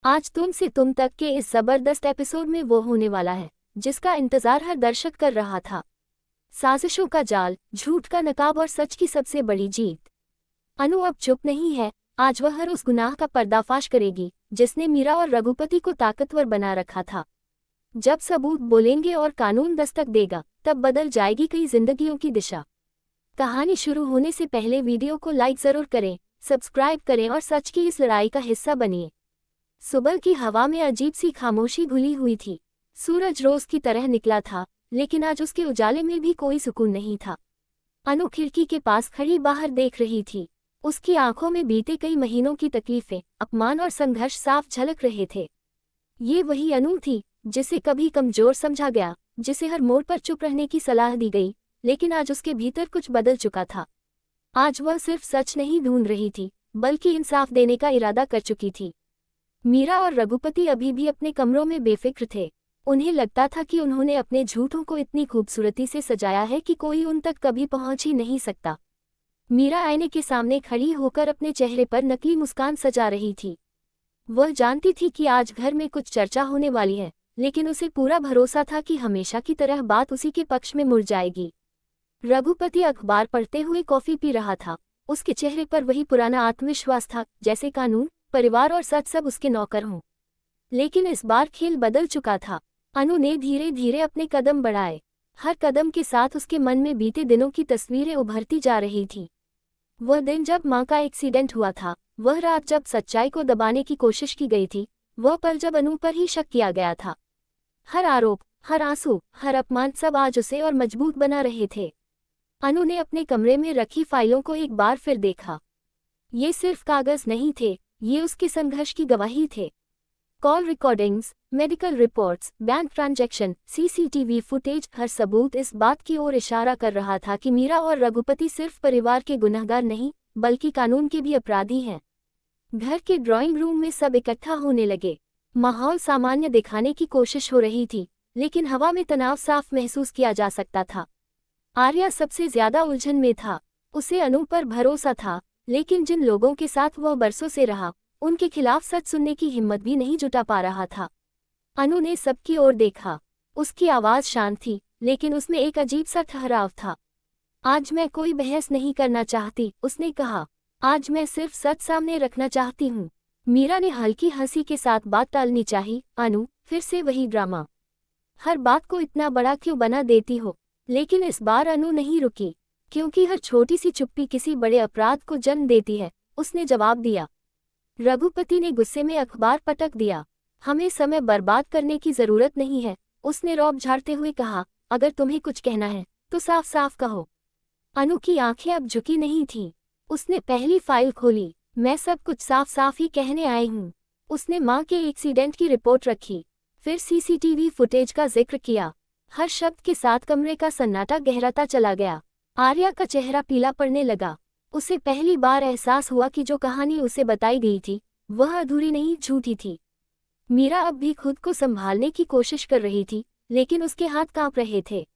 आज तुम से तुम तक के इस जबरदस्त एपिसोड में वो होने वाला है जिसका इंतजार हर दर्शक कर रहा था। साजिशों का जाल, झूठ का नकाब और सच की सबसे बड़ी जीत। अनु अब चुप नहीं है। आज वह हर उस गुनाह का पर्दाफाश करेगी जिसने मीरा और रघुपति को ताकतवर बना रखा था। जब सबूत बोलेंगे और कानून दस्तक देगा, तब बदल जाएगी कई जिंदगियों की दिशा। कहानी शुरू होने से पहले वीडियो को लाइक जरूर करें, सब्सक्राइब करें और सच की इस लड़ाई का हिस्सा बनिए। सुबह की हवा में अजीब सी खामोशी घुली हुई थी। सूरज रोज की तरह निकला था, लेकिन आज उसके उजाले में भी कोई सुकून नहीं था। अनु खिड़की के पास खड़ी बाहर देख रही थी। उसकी आंखों में बीते कई महीनों की तकलीफें, अपमान और संघर्ष साफ झलक रहे थे। ये वही अनु थी जिसे कभी कमजोर समझा गया, जिसे हर मोड़ पर चुप रहने की सलाह दी गई, लेकिन आज उसके भीतर कुछ बदल चुका था। आज वह सिर्फ सच नहीं ढूंढ रही थी, बल्कि इंसाफ देने का इरादा कर चुकी थी। मीरा और रघुपति अभी भी अपने कमरों में बेफिक्र थे। उन्हें लगता था कि उन्होंने अपने झूठों को इतनी खूबसूरती से सजाया है कि कोई उन तक कभी पहुंच ही नहीं सकता। मीरा आईने के सामने खड़ी होकर अपने चेहरे पर नकली मुस्कान सजा रही थी। वह जानती थी कि आज घर में कुछ चर्चा होने वाली है, लेकिन उसे पूरा भरोसा था कि हमेशा की तरह बात उसी के पक्ष में मुड़ जाएगी। रघुपति अखबार पढ़ते हुए कॉफी पी रहा था। उसके चेहरे पर वही पुराना आत्मविश्वास था, जैसे कानून, परिवार और सच सब उसके नौकर हों। लेकिन इस बार खेल बदल चुका था। अनु ने धीरे धीरे अपने कदम बढ़ाए। हर कदम के साथ उसके मन में बीते दिनों की तस्वीरें उभरती जा रही थी। वह दिन जब मां का एक्सीडेंट हुआ था, वह रात जब सच्चाई को दबाने की कोशिश की गई थी, वह पल जब अनु पर ही शक किया गया था। हर आरोप, हर आंसू, हर अपमान सब आज उसे और मजबूत बना रहे थे। अनु ने अपने कमरे में रखी फाइलों को एक बार फिर देखा। ये सिर्फ कागज नहीं थे, ये उसके संघर्ष की गवाही थे। Call recordings, medical reports, bank transaction, CCTV footage, हर सबूत इस बात की ओर इशारा कर रहा था कि मीरा और रघुपति सिर्फ परिवार के गुनहगार नहीं, बल्कि कानून के भी अपराधी हैं। घर के ड्राइंग रूम में सब इकट्ठा होने लगे। माहौल सामान्य दिखाने की कोशिश हो रही थी, लेकिन हवा में तनाव साफ महसूस किया जा सकता था। आर्या सबसे ज्यादा उलझन में था। उसे अनु पर भरोसा था, लेकिन जिन लोगों के साथ वह बरसों से रहा, उनके खिलाफ सच सुनने की हिम्मत भी नहीं जुटा पा रहा था। अनु ने सबकी ओर देखा। उसकी आवाज शांत थी, लेकिन उसमें एक अजीब सा ठहराव था। आज मैं कोई बहस नहीं करना चाहती, उसने कहा। आज मैं सिर्फ सच सामने रखना चाहती हूँ। मीरा ने हल्की हंसी के साथ बात टालनी चाही। अनु, फिर से वही ड्रामा। हर बात को इतना बड़ा क्यों बना देती हो? लेकिन इस बार अनु नहीं रुकी, क्योंकि हर छोटी सी चुप्पी किसी बड़े अपराध को जन्म देती है, उसने जवाब दिया। रघुपति ने गुस्से में अखबार पटक दिया। हमें समय बर्बाद करने की जरूरत नहीं है, उसने रौब झाड़ते हुए कहा। अगर तुम्हें कुछ कहना है तो साफ साफ कहो। अनु की आंखें अब झुकी नहीं थीं। उसने पहली फाइल खोली। मैं सब कुछ साफ साफ ही कहने आई हूँ। उसने मां के एक्सीडेंट की रिपोर्ट रखी, फिर सीसीटीवी फुटेज का जिक्र किया। हर शब्द के साथ कमरे का सन्नाटा गहराता चला गया। आर्या का चेहरा पीला पड़ने लगा। उसे पहली बार एहसास हुआ कि जो कहानी उसे बताई गई थी, वह अधूरी नहीं, झूठी थी। मीरा अब भी खुद को संभालने की कोशिश कर रही थी, लेकिन उसके हाथ कांप रहे थे।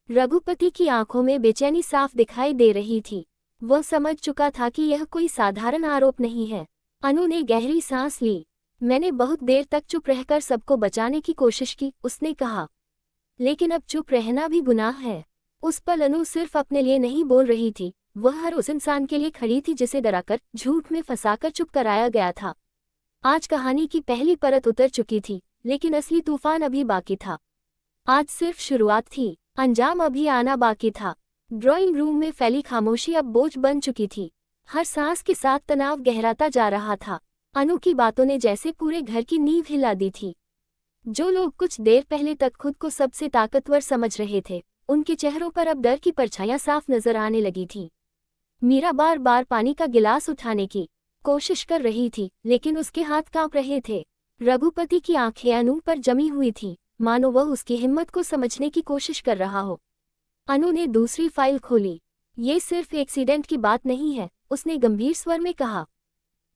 रघुपति की आंखों में बेचैनी साफ दिखाई दे रही थी। वह समझ चुका था कि यह कोई साधारण आरोप नहीं है। अनु ने गहरी सांस ली। मैंने बहुत देर तक चुप रहकर सबको बचाने की कोशिश की, उसने कहा। लेकिन अब चुप रहना भी गुनाह है। उस पल अनु सिर्फ अपने लिए नहीं बोल रही थी, वह हर उस इंसान के लिए खड़ी थी जिसे डराकर, झूठ में फंसाकर चुप कराया गया था। आज कहानी की पहली परत उतर चुकी थी, लेकिन असली तूफान अभी बाकी था। आज सिर्फ शुरुआत थी, अंजाम अभी आना बाकी था। ड्राइंग रूम में फैली खामोशी अब बोझ बन चुकी थी। हर सांस के साथ तनाव गहराता जा रहा था। अनु की बातों ने जैसे पूरे घर की नींव हिला दी थी। जो लोग कुछ देर पहले तक खुद को सबसे ताकतवर समझ रहे थे, उनके चेहरों पर अब डर की परछाइयां साफ नजर आने लगी थी। मीरा बार बार पानी का गिलास उठाने की कोशिश कर रही थी, लेकिन उसके हाथ कांप रहे थे। रघुपति की आंखें अनु पर जमी हुई थीं, मानो वह उसकी हिम्मत को समझने की कोशिश कर रहा हो। अनु ने दूसरी फाइल खोली। ये सिर्फ एक्सीडेंट की बात नहीं है, उसने गंभीर स्वर में कहा।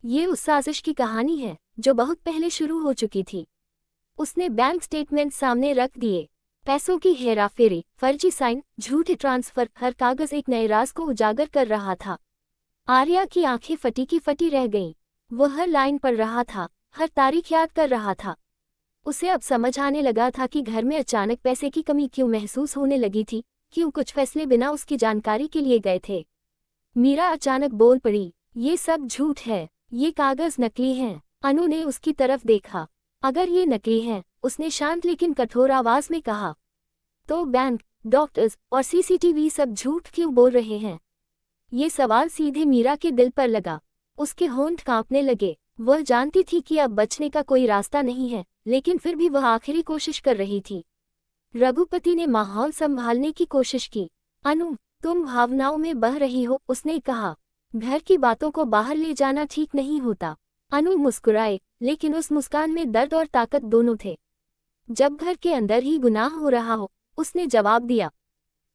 ये उस साजिश की कहानी है जो बहुत पहले शुरू हो चुकी थी। उसने बैंक स्टेटमेंट सामने रख दिए। पैसों की हेराफेरी, फर्जी साइन, झूठे ट्रांसफर, हर कागज एक नए राज को उजागर कर रहा था। आर्या की आंखें फटी की फटी रह गईं। वह हर लाइन पढ़ रहा था, हर तारीख याद कर रहा था। उसे अब समझ आने लगा था कि घर में अचानक पैसे की कमी क्यों महसूस होने लगी थी, क्यों कुछ फैसले बिना उसकी जानकारी के लिए गए थे। मीरा अचानक बोल पड़ी, ये सब झूठ है, ये कागज नकली हैं। अनु ने उसकी तरफ देखा। अगर ये नकली हैं, उसने शांत लेकिन कठोर आवाज में कहा, तो बैंक, डॉक्टर्स और सीसीटीवी सब झूठ क्यों बोल रहे हैं? ये सवाल सीधे मीरा के दिल पर लगा। उसके होंठ कांपने लगे। वह जानती थी कि अब बचने का कोई रास्ता नहीं है, लेकिन फिर भी वह आखिरी कोशिश कर रही थी। रघुपति ने माहौल संभालने की कोशिश की। अनु, तुम भावनाओं में बह रही हो, उसने कहा। घर की बातों को बाहर ले जाना ठीक नहीं होता। अनु मुस्कुराए, लेकिन उस मुस्कान में दर्द और ताकत दोनों थे। जब घर के अंदर ही गुनाह हो रहा हो, उसने जवाब दिया,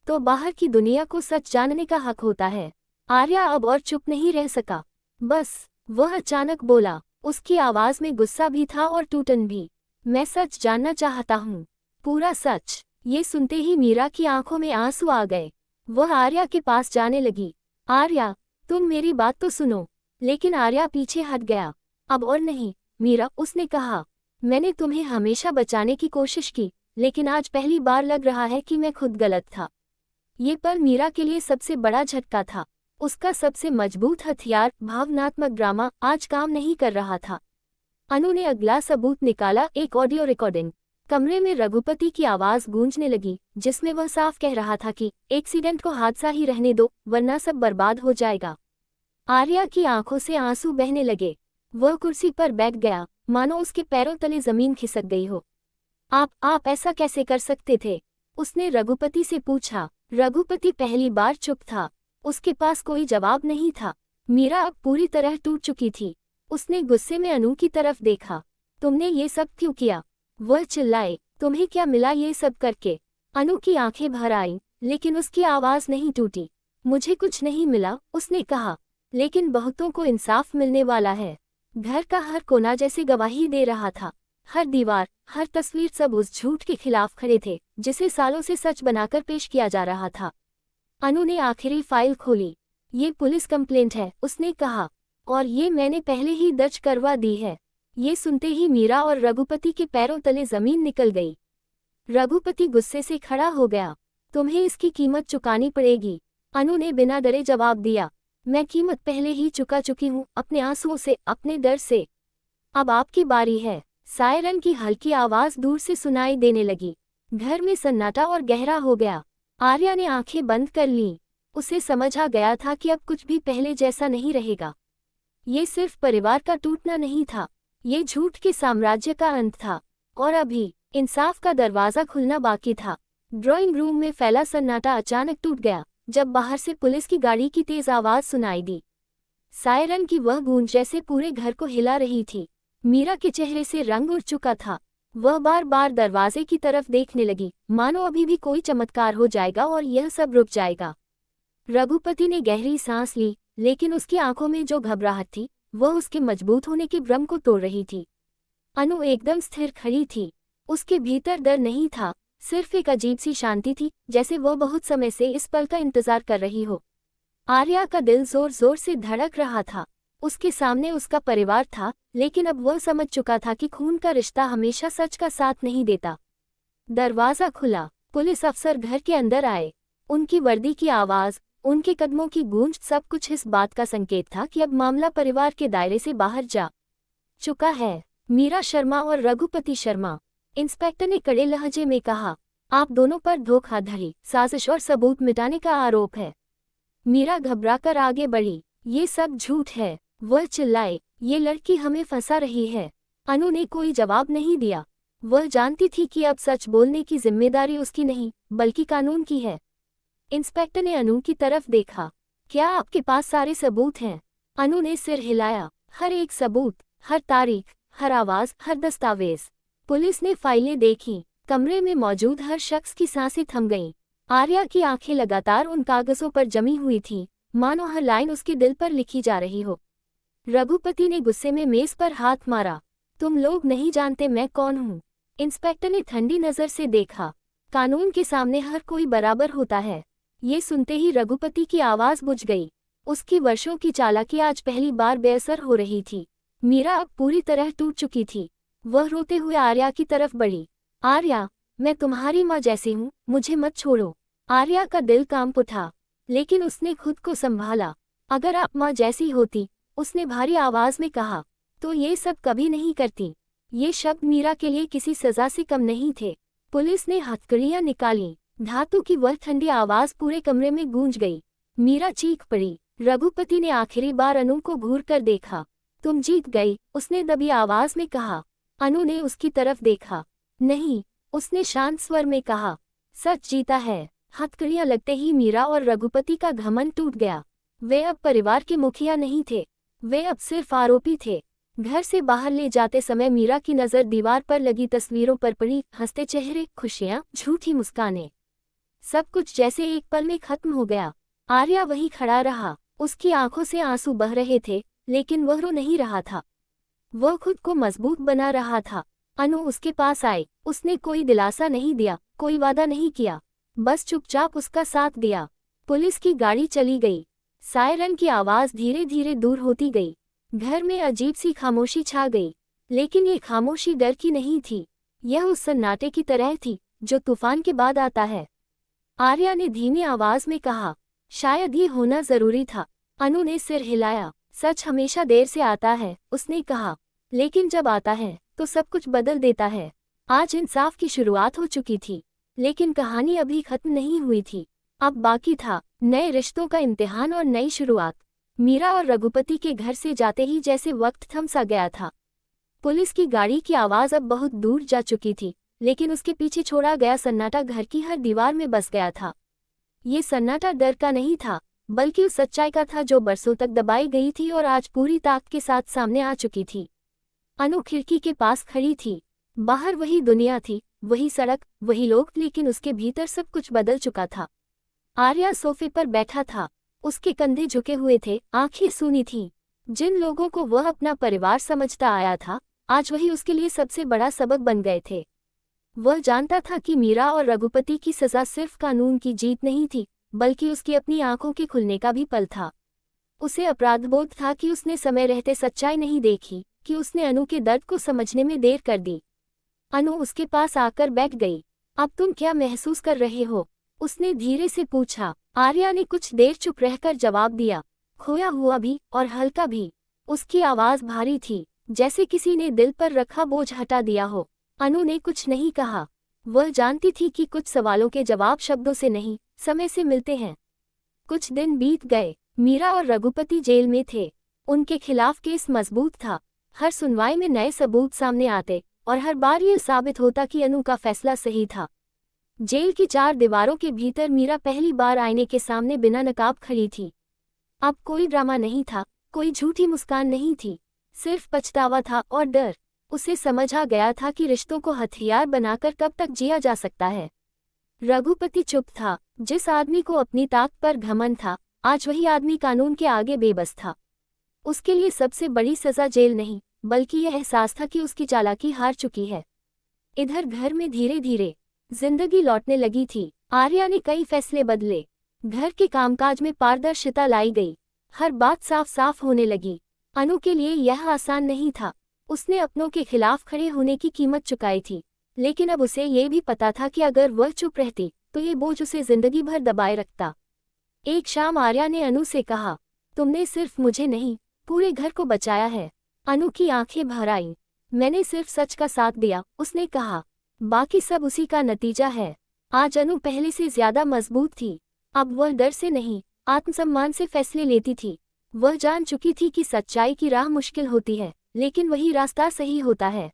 तो बाहर की दुनिया को सच जानने का हक होता है। आर्या अब और चुप नहीं रह सका। बस, वह अचानक बोला। उसकी आवाज में गुस्सा भी था और टूटन भी। मैं सच जानना चाहता हूँ, पूरा सच। ये सुनते ही मीरा की आंखों में आंसू आ गए। वह आर्या के पास जाने लगी। आर्या, तुम मेरी बात तो सुनो। लेकिन आर्या पीछे हट गया। अब और नहीं, मीरा, उसने कहा। मैंने तुम्हें हमेशा बचाने की कोशिश की, लेकिन आज पहली बार लग रहा है कि मैं खुद गलत था। ये पल मीरा के लिए सबसे बड़ा झटका था। उसका सबसे मजबूत हथियार, भावनात्मक ड्रामा, आज काम नहीं कर रहा था। अनु ने अगला सबूत निकाला, एक ऑडियो रिकॉर्डिंग। कमरे में रघुपति की आवाज गूंजने लगी, जिसमें वह साफ कह रहा था कि एक्सीडेंट को हादसा ही रहने दो, वरना सब बर्बाद हो जाएगा। आर्या की आंखों से आंसू बहने लगे। वह कुर्सी पर बैठ गया, मानो उसके पैरों तले जमीन खिसक गई हो। आप ऐसा कैसे कर सकते थे? उसने रघुपति से पूछा। रघुपति पहली बार चुप था। उसके पास कोई जवाब नहीं था। मीरा अब पूरी तरह टूट चुकी थी। उसने गुस्से में अनु की तरफ देखा। तुमने ये सब क्यों किया? वह चिल्लाए। तुम्हें क्या मिला ये सब करके? अनु की आंखें भर आईं, लेकिन उसकी आवाज नहीं टूटी। मुझे कुछ नहीं मिला, उसने कहा, लेकिन बहुतों को इंसाफ मिलने वाला है। घर का हर कोना जैसे गवाही दे रहा था। हर दीवार, हर तस्वीर, सब उस झूठ के खिलाफ खड़े थे, जिसे सालों से सच बनाकर पेश किया जा रहा था। अनु ने आखिरी फाइल खोली। ये पुलिस कंप्लेंट है, उसने कहा, और ये मैंने पहले ही दर्ज करवा दी है। ये सुनते ही मीरा और रघुपति के पैरों तले जमीन निकल गई। रघुपति गुस्से से खड़ा हो गया। तुम्हें इसकी कीमत चुकानी पड़ेगी, अनु ने बिना डरे जवाब दिया। मैं कीमत पहले ही चुका चुकी हूँ, अपने आंसुओं से, अपने डर से। अब आपकी बारी है। सायरन की हल्की आवाज दूर से सुनाई देने लगी। घर में सन्नाटा और गहरा हो गया। आर्या ने आंखें बंद कर लीं। उसे समझ आ गया था कि अब कुछ भी पहले जैसा नहीं रहेगा। ये सिर्फ परिवार का टूटना नहीं था, ये झूठ के साम्राज्य का अंत था। और अभी इंसाफ का दरवाजा खुलना बाकी था। ड्राइंग रूम में फैला सन्नाटा अचानक टूट गया, जब बाहर से पुलिस की गाड़ी की तेज आवाज सुनाई दी। सायरन की वह गूंज जैसे पूरे घर को हिला रही थी। मीरा के चेहरे से रंग उड़ चुका था। वह बार बार दरवाजे की तरफ देखने लगी, मानो अभी भी कोई चमत्कार हो जाएगा और यह सब रुक जाएगा। रघुपति ने गहरी सांस ली, लेकिन उसकी आंखों में जो घबराहट थी, वह उसके मजबूत होने के भ्रम को तोड़ रही थी। अनु एकदम स्थिर खड़ी थी। उसके भीतर डर नहीं था, सिर्फ एक अजीब सी शांति थी, जैसे वह बहुत समय से इस पल का इंतजार कर रही हो। आर्या का दिल जोर जोर से धड़क रहा था। उसके सामने उसका परिवार था, लेकिन अब वह समझ चुका था कि खून का रिश्ता हमेशा सच का साथ नहीं देता। दरवाजा खुला। पुलिस अफसर घर के अंदर आए। उनकी वर्दी की आवाज, उनके कदमों की गूंज, सब कुछ इस बात का संकेत था कि अब मामला परिवार के दायरे से बाहर जा चुका है। मीरा शर्मा और रघुपति शर्मा, इंस्पेक्टर ने कड़े लहजे में कहा, आप दोनों पर धोखाधड़ी, साजिश और सबूत मिटाने का आरोप है। मीरा घबराकर आगे बढ़ी। ये सब झूठ है, वह चिल्लाए। ये लड़की हमें फंसा रही है। अनु ने कोई जवाब नहीं दिया। वह जानती थी कि अब सच बोलने की जिम्मेदारी उसकी नहीं, बल्कि कानून की है। इंस्पेक्टर ने अनु की तरफ देखा। क्या आपके पास सारे सबूत हैं? अनु ने सिर हिलाया। हर एक सबूत, हर तारीख, हर आवाज, हर दस्तावेज। पुलिस ने फाइलें देखीं। कमरे में मौजूद हर शख्स की सांसें थम गईं। आर्या की आंखें लगातार उन कागजों पर जमी हुई थीं, मानो हर लाइन उसके दिल पर लिखी जा रही हो। रघुपति ने गुस्से में मेज पर हाथ मारा। तुम लोग नहीं जानते मैं कौन हूँ। इंस्पेक्टर ने ठंडी नजर से देखा। कानून के सामने हर कोई बराबर होता है। ये सुनते ही रघुपति की आवाज बुझ गई। उसकी वर्षों की चालाकी आज पहली बार बेअसर हो रही थी। मीरा अब पूरी तरह टूट चुकी थी। वह रोते हुए आर्या की तरफ बढ़ी। आर्या, मैं तुम्हारी माँ जैसी हूँ, मुझे मत छोड़ो। आर्या का दिल कांप उठा, लेकिन उसने खुद को संभाला। अगर आप माँ जैसी होती, उसने भारी आवाज में कहा, तो ये सब कभी नहीं करती। ये शब्द मीरा के लिए किसी सजा से कम नहीं थे। पुलिस ने हथकड़ियां निकाली। धातु की वह ठंडी आवाज पूरे कमरे में गूंज गई। मीरा चीख पड़ी। रघुपति ने आखिरी बार अनु को घूर कर देखा। तुम जीत गई, उसने दबी आवाज में कहा। अनु ने उसकी तरफ देखा। नहीं, उसने शांत स्वर में कहा, सच जीता है। हथकड़ियां लगते ही मीरा और रघुपति का घमंड टूट गया। वे अब परिवार के मुखिया नहीं थे, वे अब सिर्फ आरोपी थे। घर से बाहर ले जाते समय मीरा की नज़र दीवार पर लगी तस्वीरों पर पड़ी। हंसते चेहरे, खुशियां, झूठी मुस्कानें, सब कुछ जैसे एक पल में खत्म हो गया। आर्या वहीं खड़ा रहा। उसकी आंखों से आंसू बह रहे थे, लेकिन वह रो नहीं रहा था। वह खुद को मजबूत बना रहा था। अनु उसके पास आई। उसने कोई दिलासा नहीं दिया, कोई वादा नहीं किया, बस चुपचाप उसका साथ दिया। पुलिस की गाड़ी चली गई। सायरन की आवाज धीरे धीरे दूर होती गई। घर में अजीब सी खामोशी छा गई, लेकिन ये खामोशी डर की नहीं थी। यह उस सन्नाटे की तरह थी जो तूफान के बाद आता है। आर्या ने धीमी आवाज में कहा, शायद ये होना जरूरी था। अनु ने सिर हिलाया। सच हमेशा देर से आता है, उसने कहा, लेकिन जब आता है तो सब कुछ बदल देता है। आज इंसाफ की शुरुआत हो चुकी थी, लेकिन कहानी अभी खत्म नहीं हुई थी। अब बाकी था नए रिश्तों का इम्तिहान और नई शुरुआत। मीरा और रघुपति के घर से जाते ही जैसे वक्त थम सा गया था। पुलिस की गाड़ी की आवाज अब बहुत दूर जा चुकी थी, लेकिन उसके पीछे छोड़ा गया सन्नाटा घर की हर दीवार में बस गया था। ये सन्नाटा डर का नहीं था, बल्कि उस सच्चाई का था जो बरसों तक दबाई गई थी और आज पूरी ताकत के साथ सामने आ चुकी थी। अनु खिड़की के पास खड़ी थी। बाहर वही दुनिया थी, वही सड़क, वही लोग, लेकिन उसके भीतर सब कुछ बदल चुका था। आर्या सोफे पर बैठा था। उसके कंधे झुके हुए थे, आंखें सूनी थीं। जिन लोगों को वह अपना परिवार समझता आया था, आज वही उसके लिए सबसे बड़ा सबक बन गए थे। वह जानता था कि मीरा और रघुपति की सजा सिर्फ कानून की जीत नहीं थी, बल्कि उसकी अपनी आंखों के खुलने का भी पल था। उसे अपराधबोध था कि उसने समय रहते सच्चाई नहीं देखी, कि उसने अनु के दर्द को समझने में देर कर दी। अनु उसके पास आकर बैठ गई। अब तुम क्या महसूस कर रहे हो? उसने धीरे से पूछा। आर्या ने कुछ देर चुप रहकर जवाब दिया, खोया हुआ भी और हल्का भी। उसकी आवाज भारी थी, जैसे किसी ने दिल पर रखा बोझ हटा दिया हो। अनु ने कुछ नहीं कहा। वह जानती थी कि कुछ सवालों के जवाब शब्दों से नहीं, समय से मिलते हैं। कुछ दिन बीत गए। मीरा और रघुपति जेल में थे। उनके खिलाफ केस मजबूत था। हर सुनवाई में नए सबूत सामने आते और हर बार ये साबित होता कि अनु का फैसला सही था। जेल की 4 दीवारों के भीतर मीरा पहली बार आईने के सामने बिना नकाब खड़ी थी। अब कोई ड्रामा नहीं था, कोई झूठी मुस्कान नहीं थी, सिर्फ पछतावा था और डर। उसे समझ आ गया था कि रिश्तों को हथियार बनाकर कब तक जिया जा सकता है। रघुपति चुप था। जिस आदमी को अपनी ताकत पर घमंड था, आज वही आदमी कानून के आगे बेबस था। उसके लिए सबसे बड़ी सजा जेल नहीं, बल्कि यह एहसास था कि उसकी चालाकी हार चुकी है। इधर घर में धीरे धीरे जिंदगी लौटने लगी थी। आर्या ने कई फैसले बदले। घर के कामकाज में पारदर्शिता लाई गई। हर बात साफ साफ होने लगी। अनु के लिए यह आसान नहीं था। उसने अपनों के खिलाफ खड़े होने की कीमत चुकाई थी, लेकिन अब उसे ये भी पता था कि अगर वह चुप रहती तो ये बोझ उसे जिंदगी भर दबाए रखता। एक शाम आर्या ने अनु से कहा, तुमने सिर्फ मुझे नहीं, पूरे घर को बचाया है। अनु की आंखें भर आईं। मैंने सिर्फ सच का साथ दिया, उसने कहा, बाकी सब उसी का नतीजा है। आज अनु पहले से ज्यादा मजबूत थी। अब वह डर से नहीं, आत्मसम्मान से फैसले लेती थी। वह जान चुकी थी कि सच्चाई की राह मुश्किल होती है, लेकिन वही रास्ता सही होता है।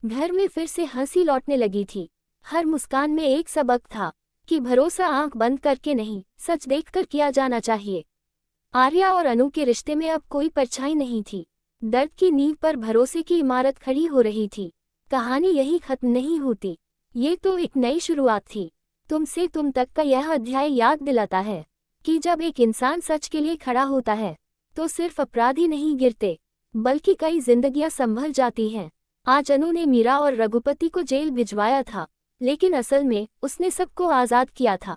घर में फिर से हंसी लौटने लगी थी। हर मुस्कान में एक सबक था कि भरोसा आंख बंद करके नहीं, सच देखकर किया जाना चाहिए। आर्या और अनु के रिश्ते में अब कोई परछाई नहीं थी। दर्द की नींव पर भरोसे की इमारत खड़ी हो रही थी। कहानी यही खत्म नहीं होती, ये तो एक नई शुरुआत थी। तुमसे तुम तक का यह अध्याय याद दिलाता है कि जब एक इंसान सच के लिए खड़ा होता है तो सिर्फ अपराधी नहीं गिरते, बल्कि कई जिंदगियां संभल जाती हैं। आज अनु ने मीरा और रघुपति को जेल भिजवाया था, लेकिन असल में उसने सबको आज़ाद किया था।